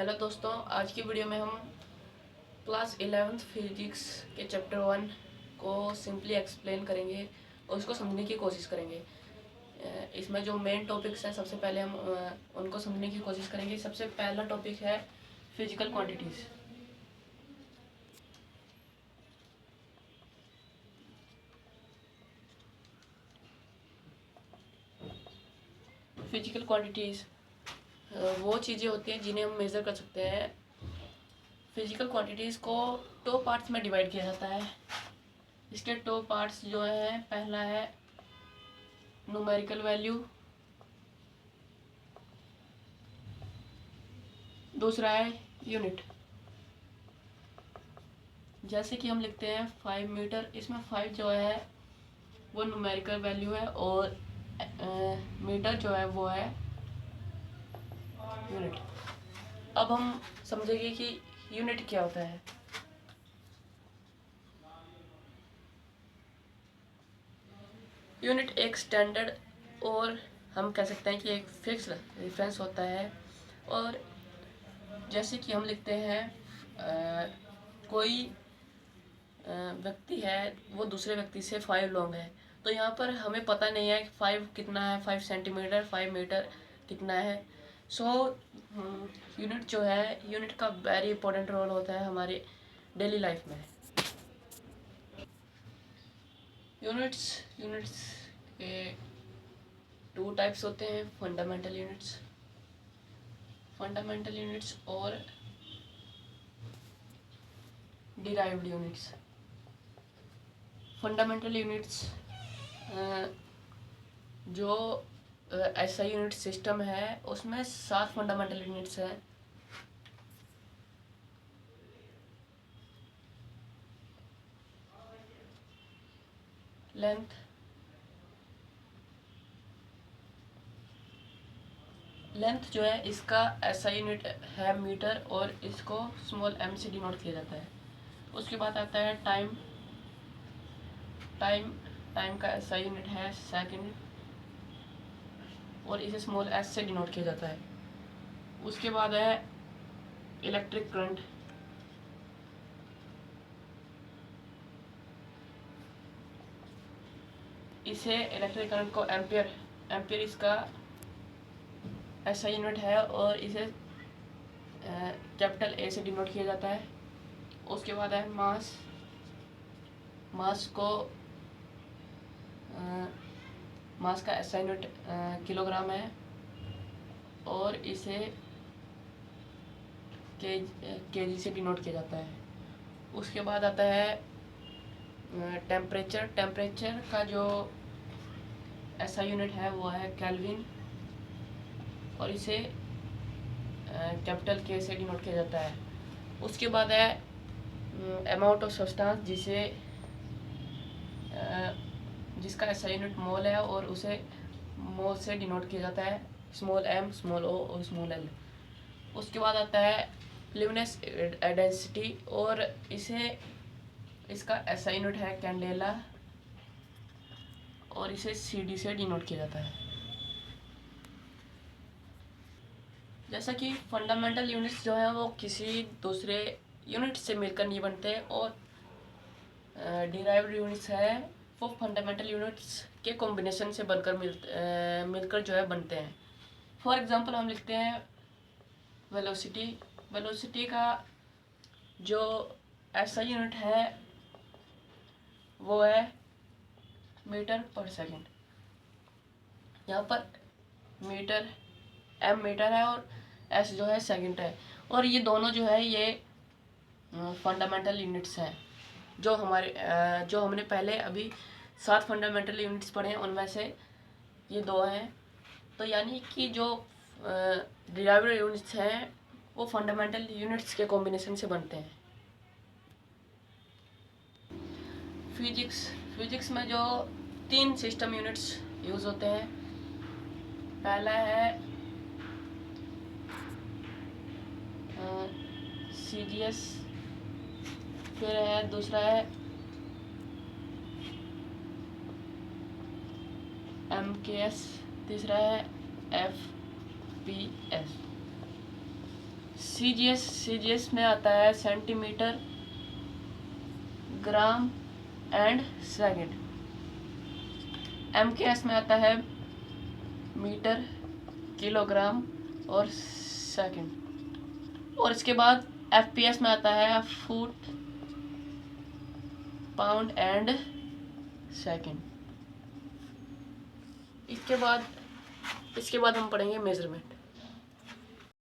Hello दोस्तों, आज की वीडियो में हम क्लास 11th फिजिक्स के चैप्टर 1 को सिंपली एक्सप्लेन करेंगे और उसको समझने की कोशिश करेंगे। इसमें जो मेन टॉपिक्स हैं, सबसे पहले हम उनको समझने की कोशिश करेंगे। सबसे पहला टॉपिक है फिजिकल क्वांटिटीज़। फिजिकल क्वांटिटीज़ वो चीज़ें होती हैं जिन्हें हम मेज़र कर सकते हैं। फिजिकल क्वांटिटीज़ को 2 पार्ट्स में डिवाइड किया जाता है। इसके 2 पार्ट्स जो हैं, पहला है न्यूमेरिकल वैल्यू, दूसरा है यूनिट। जैसे कि हम लिखते हैं 5 मीटर, इसमें 5 जो है वो न्यूमेरिकल वैल्यू है और मीटर जो है वो है यूनिट। अब हम समझेंगे कि यूनिट क्या होता है। यूनिट एक स्टैंडर्ड और हम कह सकते हैं कि एक फिक्स रेफरेंस होता है। और जैसे कि हम लिखते हैं कोई व्यक्ति है, वो दूसरे व्यक्ति से 5 लॉन्ग है, तो यहाँ पर हमें पता नहीं है कि 5 कितना है, 5 सेंटीमीटर, 5 मीटर कितना है। सो यूनिट जो है, यूनिट का वेरी इंपॉर्टेंट रोल होता है हमारे डेली लाइफ में। यूनिट्स यूनिट्स के 2 टाइप्स होते हैं, फंडामेंटल यूनिट्स और डिराइव्ड यूनिट्स। फंडामेंटल यूनिट्स जो ऐसा यूनिट सिस्टम है, उसमें 7 फंडामेंटल यूनिट्स हैं। लेंथ जो है, इसका ऐसा यूनिट है मीटर और इसको स्मॉल m से डिनोट किया जाता है। उसके बाद आता है टाइम। टाइम का ऐसा यूनिट है सेकंड और इसे स्मॉल s से डिनोट किया जाता है। उसके बाद है इलेक्ट्रिक करंट। इसे इलेक्ट्रिक करंट को एम्पियर इसका ऐसा यूनिट है और इसे कैपिटल A से डिनोट किया जाता है। उसके बाद है मास को मास का ऐसा यूनिट किलोग्राम है और इसे केजी से डिनोट किया जाता है। उसके बाद आता है टेम्परेचर का जो ऐसा यूनिट है वो है केल्विन और इसे कैपिटल K से डिनोट किया जाता है। उसके बाद है अमाउंट ऑफ सब्सटेंस, जिसका ऐसा यूनिट मोल है और उसे मोल से डिनोट किया जाता है, स्मॉल m, स्मॉल o और स्मॉल l। उसके बाद आता है ल्यूमिनस डेंसिटी और इसका ऐसा यूनिट है कैंडेला और इसे CD से डिनोट किया जाता है। जैसा कि फंडामेंटल यूनिट्स जो है वो किसी दूसरे यूनिट से मिलकर नहीं बनते और डिराइव्ड यूनिट्स है वो फंडामेंटल यूनिट्स के कॉम्बिनेशन से बनकर मिलकर जो है बनते हैं। फॉर एग्जांपल हम लिखते हैं वेलोसिटी का जो ऐसा यूनिट है वो है मीटर पर सेकंड। यहाँ पर m मीटर है और s जो है सेकंड है, और ये दोनों जो है ये फंडामेंटल यूनिट्स हैं जो हमने पहले अभी 7 फंडामेंटल यूनिट्स पढ़े हैं, उनमें से ये 2 हैं। तो यानी कि जो डिराइव्ड यूनिट्स हैं वो फंडामेंटल यूनिट्स के कॉम्बिनेशन से बनते हैं। फिजिक्स में जो 3 सिस्टम यूनिट्स यूज़ होते हैं, पहला है CGS, फिर है दूसरा है MKS, तीसरा है FPS। CGS में आता है centimetre, gram and second. MKS में आता है मीटर, किलोग्राम और सेकंड। और इसके बाद FPS में आता है फुट, पाउंड एंड सेकंड। इसके बाद हम पढ़ेंगे मेजरमेंट।